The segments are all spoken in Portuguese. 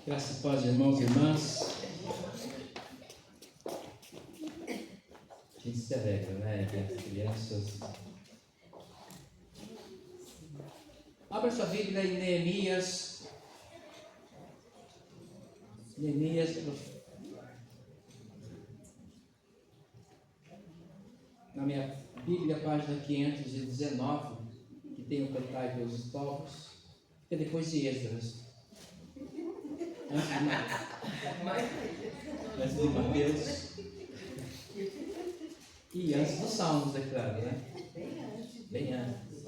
Graças a Deus, irmãos e irmãs. A gente se alegra, né? Ver as crianças. Abra sua Bíblia em Neemias. Na minha Bíblia, página 519, que tem o Cantar dos Povos, que é depois de Esdras. Antes de Mateus. E antes dos Salmos, é claro, né? Bem antes.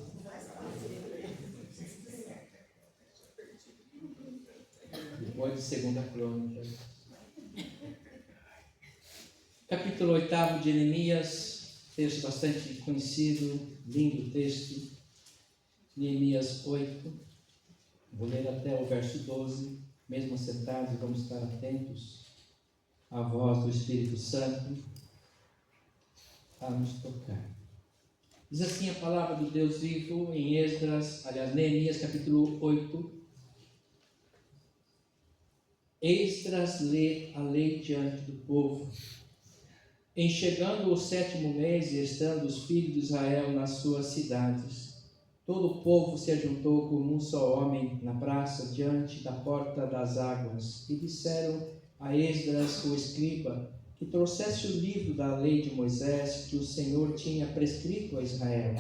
Depois de 2 Crônica. Capítulo 8 de Neemias, texto bastante conhecido, lindo texto. Neemias 8. Vou ler até o verso 12. Mesmo sentados, vamos estar atentos à voz do Espírito Santo a nos tocar. Diz assim a palavra do Deus vivo em Neemias capítulo 8. Esdras lê a lei diante do povo. Em chegando o 7º mês e estando os filhos de Israel nas suas cidades, todo o povo se ajuntou como um só homem na praça diante da porta das águas e disseram a Esdras, o escriba, que trouxesse o livro da lei de Moisés que o Senhor tinha prescrito a Israel.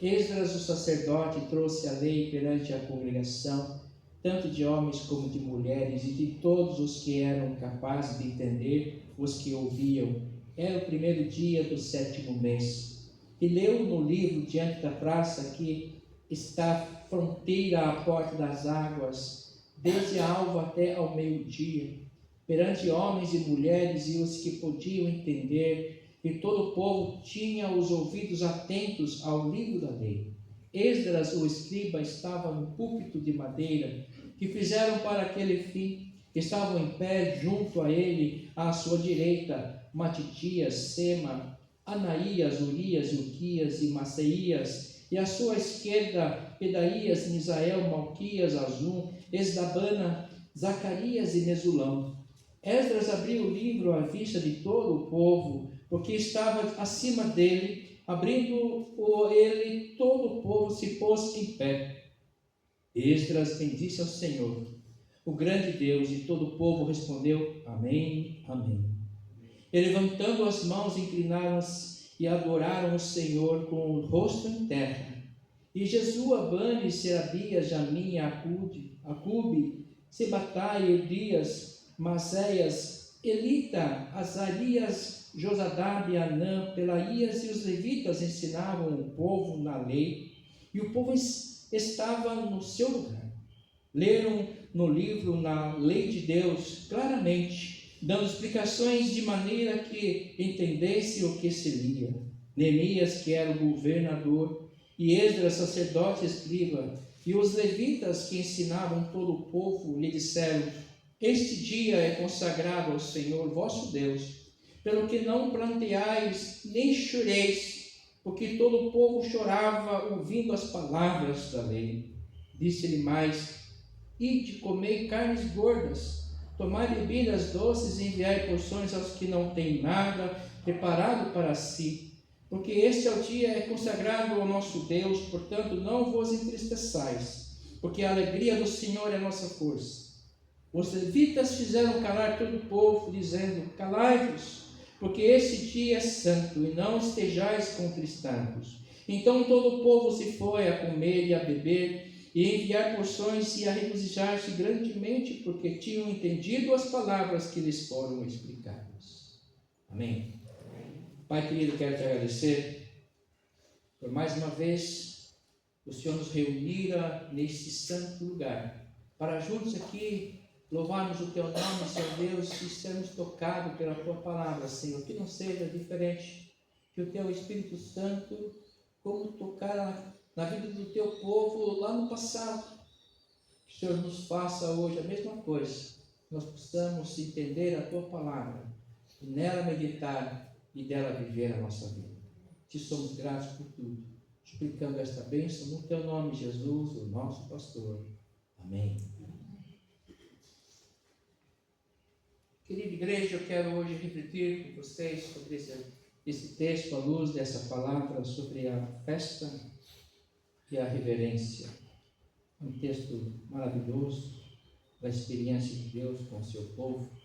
Esdras, o sacerdote, trouxe a lei perante a congregação, tanto de homens como de mulheres e de todos os que eram capazes de entender, os que ouviam. Era o primeiro dia do 7º mês. E leu no livro diante da praça que está fronteira à porta das águas, desde a alva até ao meio-dia, perante homens e mulheres e os que podiam entender, e todo o povo tinha os ouvidos atentos ao livro da lei. Esdras, o escriba, estava no púlpito de madeira, que fizeram para aquele fim. Estavam em pé junto a ele, à sua direita, Matitias, Sema, Anaías, Urias, Ilquias e Maceias, e à sua esquerda, Pedaías, Misael, Malquias, Azum, Esdabana, Zacarias e Mesulão. Esdras abriu o livro à vista de todo o povo, porque estava acima dele. Abrindo ele, todo o povo se pôs em pé. Esdras bendisse ao Senhor, o grande Deus, e todo o povo respondeu: Amém, Amém. E levantando as mãos, inclinaram-se e adoraram o Senhor com o rosto em terra. E Jesua, Bani, Serabias, Jamim, Acube, Sebatai, Elias, Maceias, Elita, Azarias, Josadab, Anã, Pelaías e os levitas ensinavam o povo na lei, e o povo estava no seu lugar. Leram no livro, na lei de Deus, claramente, dando explicações de maneira que entendesse o que se lia. Neemias, que era o governador, e Esdras, sacerdote e escriba, e os levitas que ensinavam todo o povo, lhe disseram: Este dia é consagrado ao Senhor vosso Deus, pelo que não planteais nem choreis, porque todo o povo chorava ouvindo as palavras da lei. Disse-lhe mais: Ide, comei carnes gordas, tomai bebidas doces e enviai porções aos que não têm nada preparado para si, porque este é o dia consagrado ao nosso Deus, portanto não vos entristeçais, porque a alegria do Senhor é a nossa força. Os levitas fizeram calar todo o povo, dizendo: Calai-vos, porque este dia é santo, e não estejais contristados. Então todo o povo se foi a comer e a beber, e a enviar porções e a regozijar-se grandemente, porque tinham entendido as palavras que lhes foram explicadas. Amém. Pai querido, quero te agradecer por mais uma vez o Senhor nos reunira neste santo lugar, para juntos aqui louvarmos o teu nome, Senhor Deus, e sermos tocados pela tua palavra, Senhor, que não seja diferente, que o teu Espírito Santo, como tocar na vida do teu povo lá no passado, que o Senhor nos faça hoje a mesma coisa, que nós possamos entender a tua palavra, e nela meditar e dela viver a nossa vida. Te somos gratos por tudo. Te suplicando esta bênção no teu nome, Jesus, o nosso pastor. Amém. Querida igreja, eu quero hoje refletir com vocês sobre esse texto, à luz dessa palavra, sobre a festa e a reverência. Um texto maravilhoso da experiência de Deus com o seu povo,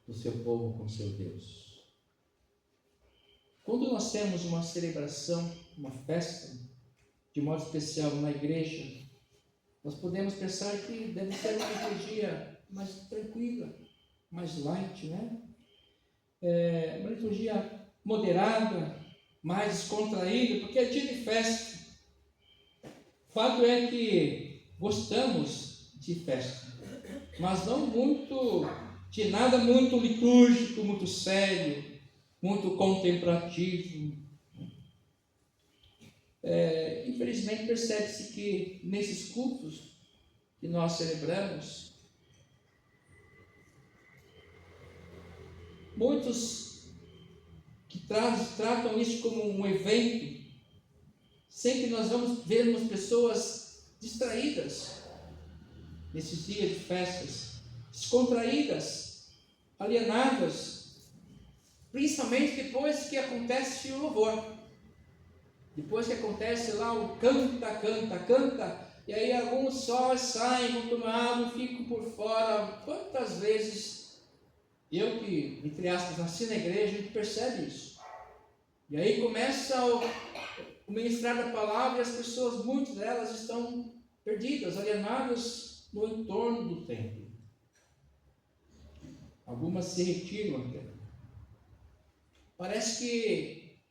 do seu povo com o seu Deus. Quando nós temos uma celebração, uma festa, de modo especial na igreja, nós podemos pensar que deve ser uma liturgia mais tranquila, mais light, né? Uma liturgia moderada, mais descontraída, porque é dia de festa. O fato é que gostamos de festa, mas não de nada muito litúrgico, muito sério, muito contemplativo. Infelizmente percebe-se que nesses cultos que nós celebramos, muitos que tratam isso como um evento, sempre nós vemos pessoas distraídas nesses dias de festas, descontraídas, alienadas, principalmente depois que acontece o louvor. Depois que acontece lá o canta, e aí alguns só saem, vão tomar água, ficam por fora. Quantas vezes eu que, entre aspas, nasci na igreja, a gente percebe isso. E aí começa o ministrar da palavra e as pessoas, muitas delas estão perdidas, alienadas no entorno do templo. Algumas se retiram até. Parece que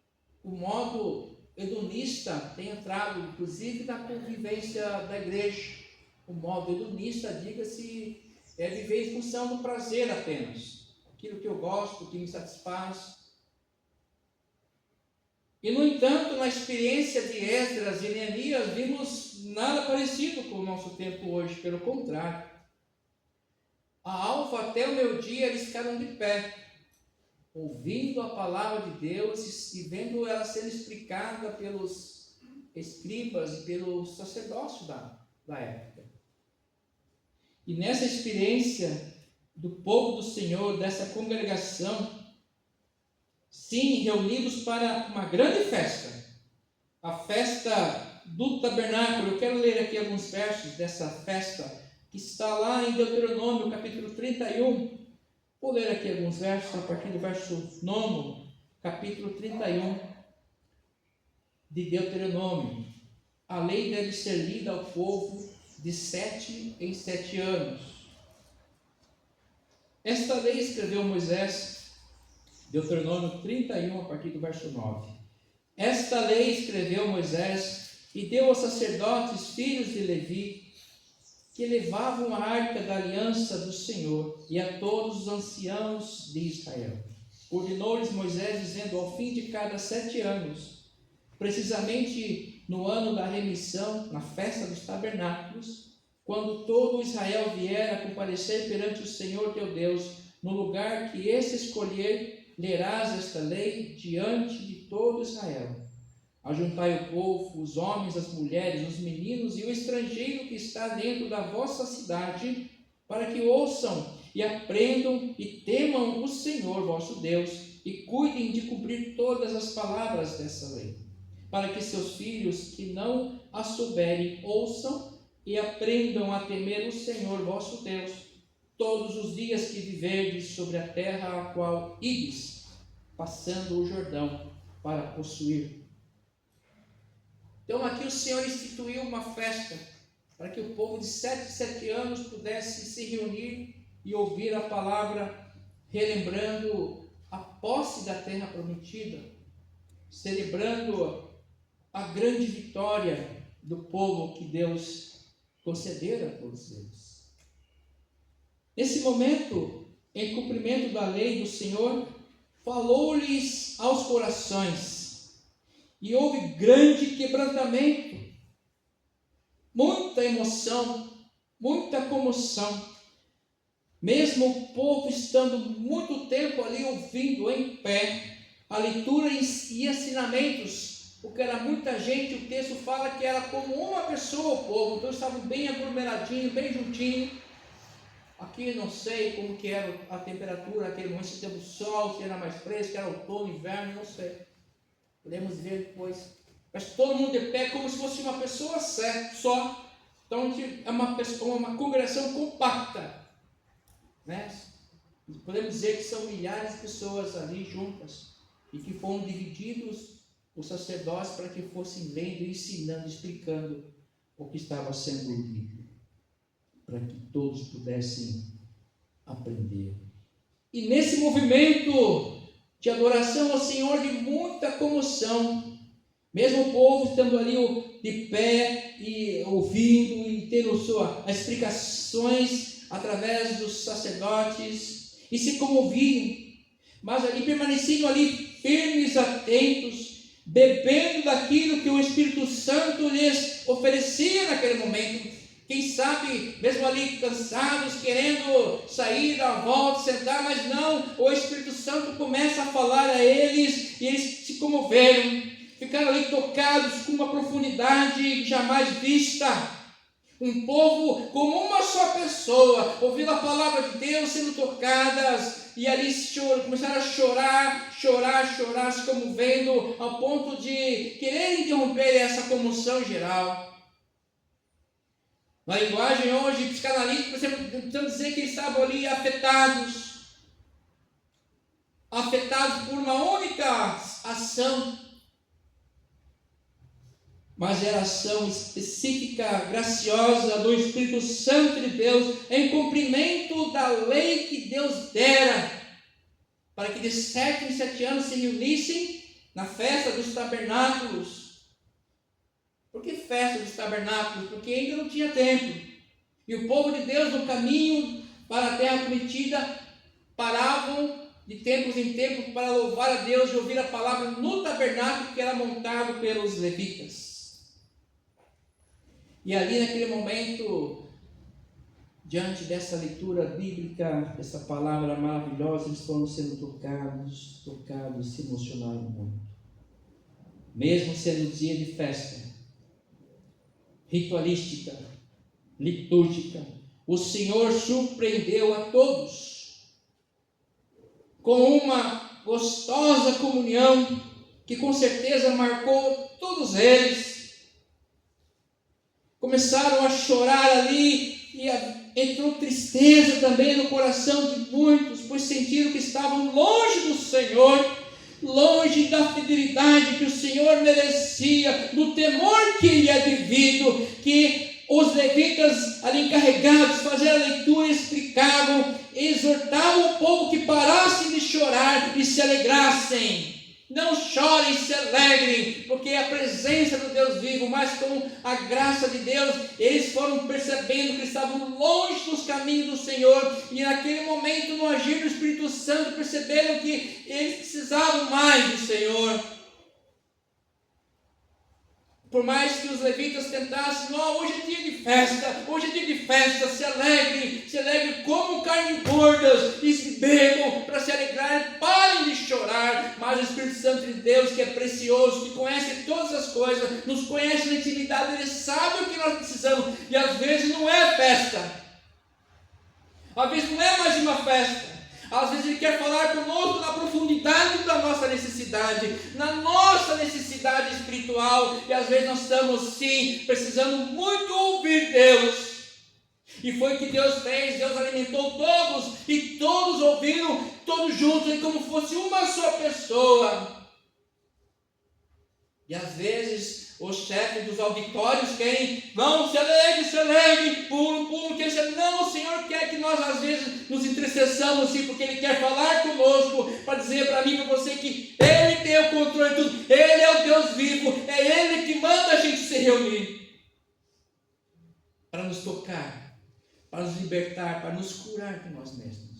o modo hedonista tem entrado, inclusive, na convivência da igreja. O modo hedonista, diga-se, é viver em função do prazer apenas. Aquilo que eu gosto, que me satisfaz. E, no entanto, na experiência de Esdras e Neemias, vimos nada parecido com o nosso tempo hoje, pelo contrário. A alva até o meio-dia eles ficaram de pé, ouvindo a palavra de Deus e vendo ela sendo explicada pelos escribas e pelo sacerdócio da época. E nessa experiência do povo do Senhor, dessa congregação, sim, reunidos para uma grande festa, a festa do tabernáculo. Eu quero ler aqui alguns versos dessa festa, que está lá em Deuteronômio, capítulo 31. Vou ler aqui alguns versos, a partir do verso 9, capítulo 31 de Deuteronômio. A lei deve ser lida ao povo de 7 em 7 anos. Esta lei escreveu Moisés, Deuteronômio 31, a partir do verso 9. Esta lei escreveu Moisés e deu aos sacerdotes, filhos de Levi, que levavam a arca da aliança do Senhor, e a todos os anciãos de Israel. Ordenou-lhes Moisés, dizendo: ao fim de cada 7 anos, precisamente no ano da remissão, na festa dos tabernáculos, quando todo Israel vier a comparecer perante o Senhor teu Deus, no lugar que esse escolher, lerás esta lei diante de todo Israel. Ajuntai o povo, os homens, as mulheres, os meninos e o estrangeiro que está dentro da vossa cidade, para que ouçam e aprendam e temam o Senhor vosso Deus e cuidem de cumprir todas as palavras dessa lei, para que seus filhos que não a souberem ouçam e aprendam a temer o Senhor vosso Deus todos os dias que viverdes sobre a terra a qual ides, passando o Jordão para possuir. Então aqui o Senhor instituiu uma festa para que o povo de 7 em 7 anos pudesse se reunir e ouvir a palavra, relembrando a posse da terra prometida, celebrando a grande vitória do povo que Deus concedera a todos eles. Nesse momento, em cumprimento da lei do Senhor, falou-lhes aos corações, e houve grande quebrantamento, muita emoção, muita comoção. Mesmo o povo estando muito tempo ali ouvindo em pé a leitura e ensinamentos porque era muita gente, o texto fala que era como uma pessoa o povo, então estavam bem aglomeradinhos, bem juntinhos. Aqui não sei como que era a temperatura, aquele momento, se teve sol, se era mais fresco, se era outono, inverno, não sei. Podemos ver depois. Mas todo mundo de pé, como se fosse uma pessoa só. Então é uma congregação compacta, né? Podemos dizer que são milhares de pessoas ali juntas e que foram divididos os sacerdotes para que fossem lendo, ensinando, explicando o que estava sendo lido, para que todos pudessem aprender. E nesse movimento de adoração ao Senhor, de muita comoção, mesmo o povo estando ali de pé e ouvindo e tendo as explicações através dos sacerdotes, e se comoviam, mas ali permaneciam ali firmes, atentos, bebendo daquilo que o Espírito Santo lhes oferecia naquele momento. Quem sabe, mesmo ali cansados, querendo sair, dar a volta, sentar, mas não, o Espírito Santo começa a falar a eles, e eles se comoveram, ficaram ali tocados com uma profundidade jamais vista. Um povo como uma só pessoa, ouvindo a palavra de Deus, sendo tocadas, e ali começaram a chorar, se comovendo, ao ponto de querer interromper essa comoção geral. Na linguagem hoje psicanalítica, precisamos dizer que eles estavam ali afetados por uma única ação, mas era a ação específica, graciosa do Espírito Santo de Deus, em cumprimento da lei que Deus dera, para que de 7 em 7 anos se reunissem na festa dos tabernáculos. Por que festa dos tabernáculos? Porque ainda não tinha templo. E o povo de Deus, no caminho para a terra prometida, paravam de tempos em tempos para louvar a Deus e ouvir a palavra no tabernáculo que era montado pelos levitas. E ali naquele momento, diante dessa leitura bíblica, dessa palavra maravilhosa, eles foram sendo tocados, se emocionaram muito. Mesmo sendo dia de festa, ritualística, litúrgica, o Senhor surpreendeu a todos com uma gostosa comunhão que com certeza marcou todos eles. Começaram a chorar ali e entrou tristeza também no coração de muitos, pois sentiram que estavam longe do Senhor, longe da fidelidade que o Senhor merecia, do temor que lhe é devido, que os levitas ali encarregados de fazer a leitura explicavam, exortavam o povo que parassem de chorar e se alegrassem. Não chorem, se alegrem, porque é a presença do Deus vivo, mas com a graça de Deus, eles foram percebendo que estavam longe dos caminhos do Senhor, e naquele momento, no agir do Espírito Santo, perceberam que eles precisavam mais do Senhor. Por mais que os levitas tentassem, não, hoje é dia de festa, se alegrem, comam carne gordas e se bebam para se alegrar, parem de chorar. Mas o Espírito Santo de Deus, que é precioso, que conhece todas as coisas, nos conhece na intimidade, Ele sabe o que nós precisamos, e às vezes não é festa, às vezes não é mais uma festa. Às vezes Ele quer falar conosco na profundidade da nossa necessidade, na nossa necessidade espiritual, e às vezes nós estamos sim, precisando muito ouvir Deus. E foi o que Deus fez, Deus alimentou todos, e todos ouviram, todos juntos, como fosse uma só pessoa. E às vezes os chefes dos auditórios querem, não, se alegre, pulo, que não, o Senhor quer que nós às vezes nos entristeçamos sim, porque Ele quer falar conosco, para dizer para mim e para você que Ele tem o controle de tudo, Ele é o Deus vivo, é Ele que manda a gente se reunir, para nos tocar, para nos libertar, para nos curar de nós mesmos.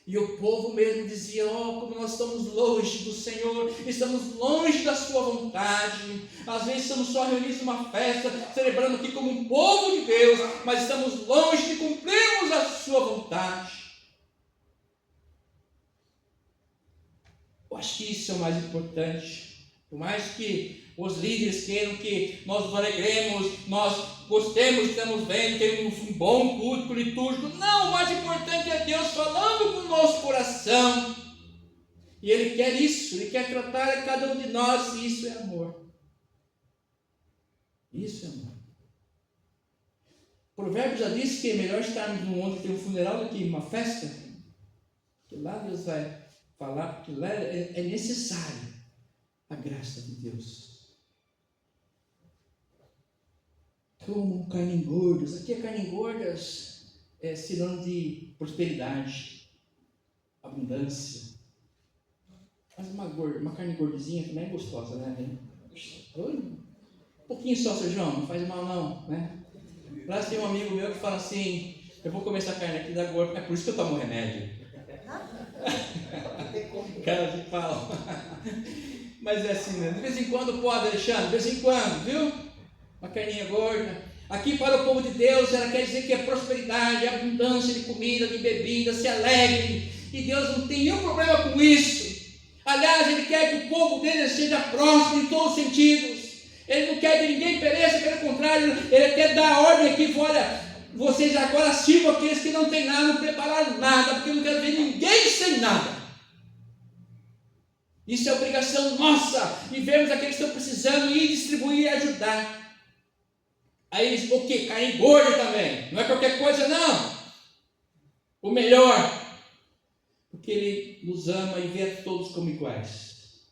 E o povo mesmo dizia, como nós estamos longe do Senhor, estamos longe da sua vontade. Às vezes estamos só reunidos numa festa, celebrando aqui como um povo de Deus, mas estamos longe de cumprirmos a sua vontade. Eu acho que isso é o mais importante. Por mais que os líderes queiram que nós nos alegremos, nós gostemos, estamos vendo, temos um bom culto litúrgico. Não, o mais importante é Deus falando com o nosso coração. E Ele quer isso, Ele quer tratar a cada um de nós, e isso é amor. Isso é amor. O provérbio já disse que é melhor estarmos num onde tem um funeral do que uma festa. Porque lá Deus vai falar, porque lá é necessário a graça de Deus. Como carne gordas. Aqui é carne gordas, é sinônimo de prosperidade, abundância. Mas uma carne gordezinha também é gostosa, né? Oi? Um pouquinho só, seu João, não faz mal não, né? Lá tem um amigo meu que fala assim: eu vou comer essa carne aqui da gorda, é por isso que eu tomo remédio. Cara de pau. Mas é assim mesmo. De vez em quando pode, Alexandre, de vez em quando, viu? Uma carninha gorda. Aqui para o povo de Deus, ela quer dizer que é prosperidade, é abundância de comida, de bebida, se alegre. E Deus não tem nenhum problema com isso. Aliás, Ele quer que o povo dele seja próspero em todos os sentidos. Ele não quer que ninguém pereça, pelo contrário, Ele quer dar a ordem aqui, olha, vocês agora sirvam aqueles que não têm nada, não prepararam nada, porque eu não quero ver ninguém sem nada. Isso é obrigação nossa, e vermos aqueles que estão precisando e distribuir e ajudar. Aí eles, o quê? Carne gorda também, não é qualquer coisa não. O melhor, porque Ele nos ama e vê a todos como iguais.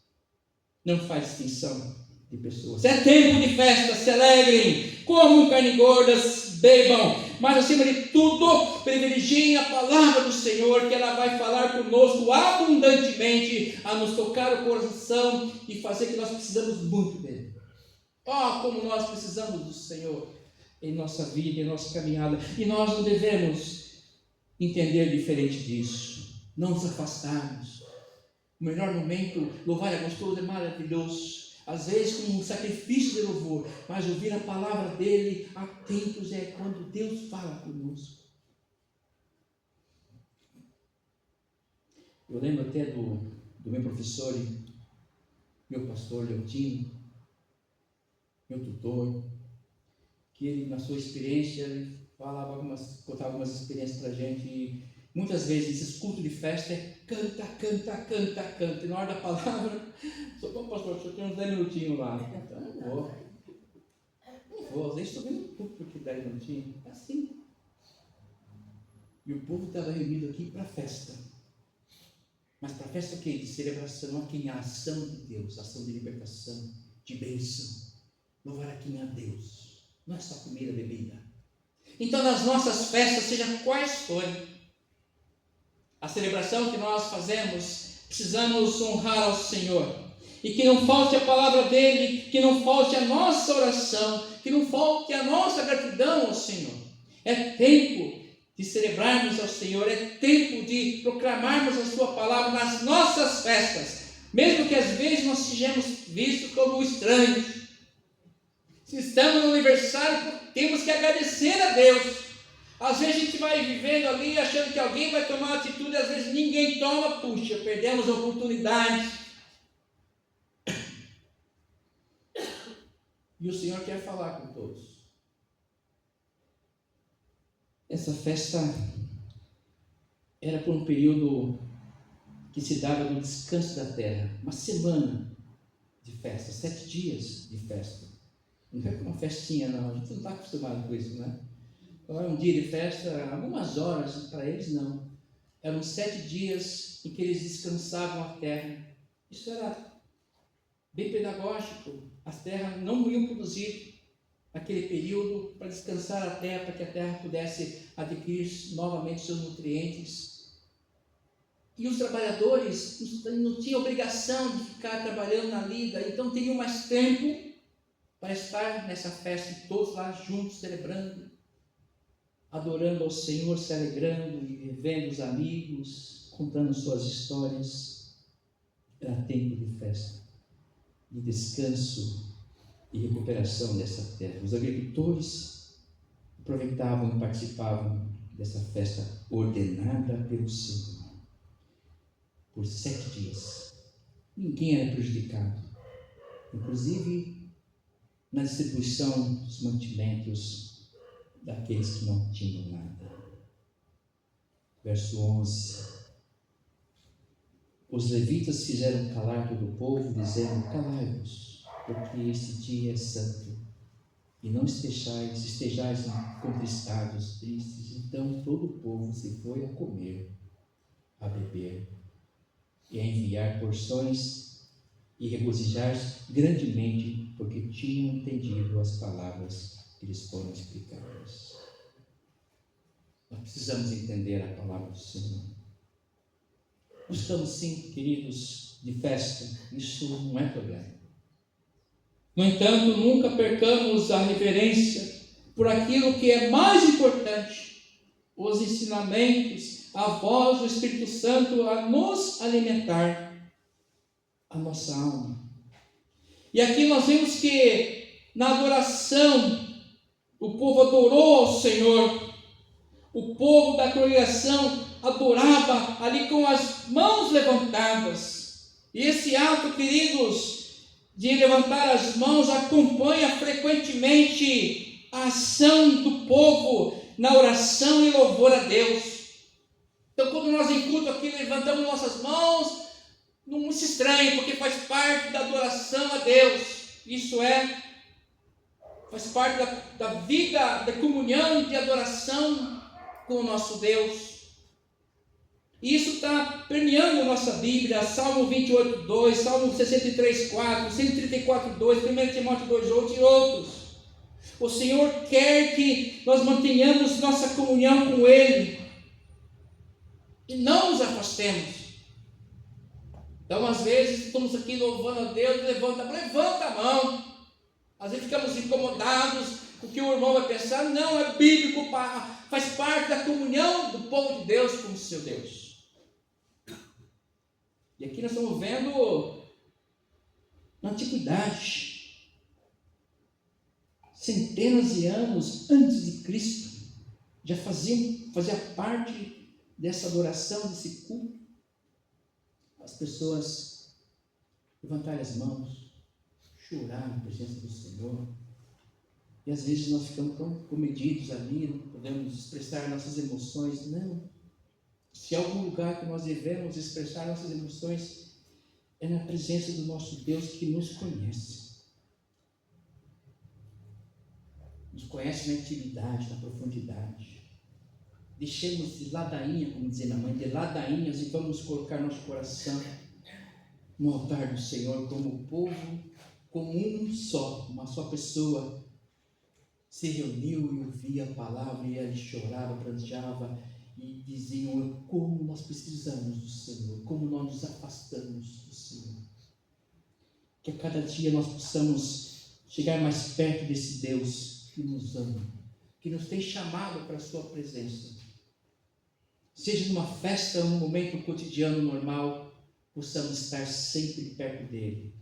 Não faz distinção de pessoas. É tempo de festa, se alegrem, comam carne gordas, bebam, mas acima de tudo, privilegiem a palavra do Senhor, que ela vai falar conosco abundantemente, a nos tocar o coração e fazer que nós precisamos muito dele. Oh, como nós precisamos do Senhor em nossa vida, em nossa caminhada, e nós não devemos entender diferente disso, não nos afastarmos. O melhor momento, louvar é gostoso, é maravilhoso, às vezes com um sacrifício de louvor, mas ouvir a palavra dele atentos é quando Deus fala conosco. Eu lembro até do meu professor, meu pastor Leontino, meu tutor, que ele, na sua experiência, ele contava algumas experiências para a gente, e muitas vezes esses cultos de festa é canta, canta, canta, canta, e na hora da palavra, só como pastor, só tem uns 10 minutinhos lá, então não vou, às vezes estou vendo um culto porque 10 minutinhos, é assim. E o povo estava reunido aqui para festa, mas para festa o quê? De celebração, aqui a ação de Deus, ação de libertação, de bênção, louvar aqui a Deus, não é só comida, bebida. Então nas nossas festas, sejam quais forem, a celebração que nós fazemos, precisamos honrar ao Senhor, e que não falte a palavra dele, que não falte a nossa oração, que não falte a nossa gratidão ao Senhor. É tempo de celebrarmos ao Senhor, é tempo de proclamarmos a sua palavra nas nossas festas, mesmo que às vezes nós sejamos vistos como estranhos. Se estamos no aniversário, temos que agradecer a Deus. Às vezes a gente vai vivendo ali, achando que alguém vai tomar uma atitude, às vezes ninguém toma, puxa, perdemos a oportunidade. E o Senhor quer falar com todos. Essa festa era por um período que se dava no descanso da terra, uma semana de festa, 7 dias de festa. Não é uma festinha não, a gente não está acostumado com isso, né? Então era um dia de festa, algumas horas, para eles não. Eram 7 dias em que eles descansavam a terra. Isso era bem pedagógico. As terras não iam produzir naquele período para descansar a terra, para que a terra pudesse adquirir novamente seus nutrientes. E os trabalhadores não tinham obrigação de ficar trabalhando na lida, então teriam mais tempo para estar nessa festa, todos lá juntos, celebrando, adorando ao Senhor, se alegrando e revendo os amigos, contando suas histórias. Era tempo de festa, de descanso e recuperação dessa terra. Os agricultores aproveitavam e participavam dessa festa ordenada pelo Senhor. Por 7 dias. Ninguém era prejudicado. Inclusive, na distribuição dos mantimentos daqueles que não tinham nada. Verso 11. Os levitas fizeram calar todo o povo, dizendo: calai-vos, porque este dia é santo, e não estejais contristados, tristes. Então todo o povo se foi a comer, a beber, e a enviar porções, e regozijar-se grandemente, porque tinham entendido as palavras que lhes foram explicadas. Nós precisamos entender a palavra do Senhor. Nós estamos, sim, queridos, de festa, isso não é problema. No entanto, nunca percamos a reverência por aquilo que é mais importante, os ensinamentos, a voz do Espírito Santo a nos alimentar a nossa alma. E aqui nós vemos que na adoração o povo adorou ao Senhor. O povo da congregação adorava ali com as mãos levantadas. E esse ato, queridos, de levantar as mãos acompanha frequentemente a ação do povo na oração e louvor a Deus. Então, quando nós em culto aqui levantamos nossas mãos, não se estranhe, porque faz parte da adoração a Deus. Isso faz parte da vida, da comunhão e de adoração com o nosso Deus. E isso está permeando a nossa Bíblia. Salmo 28, 2, Salmo 63, 4, 134, 2, 1 Timóteo 2, 8 e outros. O Senhor quer que nós mantenhamos nossa comunhão com Ele e não nos afastemos. Então, às vezes, estamos aqui louvando a Deus, levanta a mão. Às vezes ficamos incomodados, o que o irmão vai pensar. Não, é bíblico, faz parte da comunhão do povo de Deus com o seu Deus. E aqui nós estamos vendo na antiguidade, centenas de anos antes de Cristo, já fazia parte dessa adoração, desse culto. As pessoas levantarem as mãos, chorar na presença do Senhor. E às vezes nós ficamos tão comedidos ali, não podemos expressar nossas emoções. Não. Se há algum lugar que nós devemos expressar nossas emoções, é na presença do nosso Deus que nos conhece. Nos conhece na intimidade, na profundidade. Deixemos de ladainha, como dizia minha mãe, de ladainhas, e vamos colocar nosso coração no altar do Senhor como povo, como uma só pessoa. Se reuniu e ouvia a palavra, e ele chorava, pranteava, e diziam: como nós precisamos do Senhor, como nós nos afastamos do Senhor. Que a cada dia nós possamos chegar mais perto desse Deus que nos ama, que nos tem chamado para a sua presença. Seja numa festa, num momento cotidiano normal, possamos estar sempre perto dele.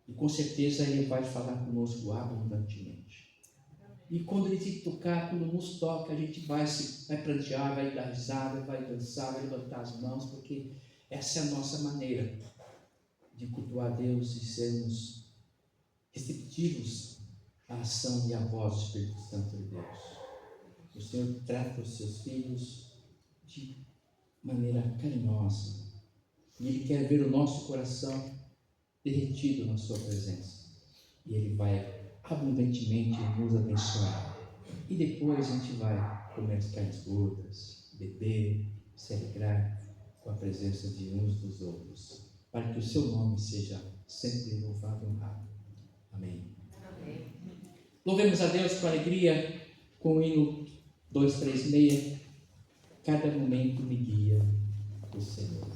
E com certeza ele vai falar conosco abundantemente. E quando ele te tocar, quando nos toca, a gente vai prantear, vai dar risada, vai dançar, vai levantar as mãos, porque essa é a nossa maneira de cultuar Deus e sermos receptivos à ação e à voz do Espírito Santo de Deus. O Senhor trata os seus filhos de maneira carinhosa, e Ele quer ver o nosso coração derretido na sua presença, e Ele vai abundantemente nos abençoar. E depois a gente vai comer as carnes gordas, beber, se alegrar com a presença de uns dos outros, para que o seu nome seja sempre louvado e honrado. Amém. Amém. Louvemos a Deus com alegria, com o hino 236. Cada momento me guia o Senhor.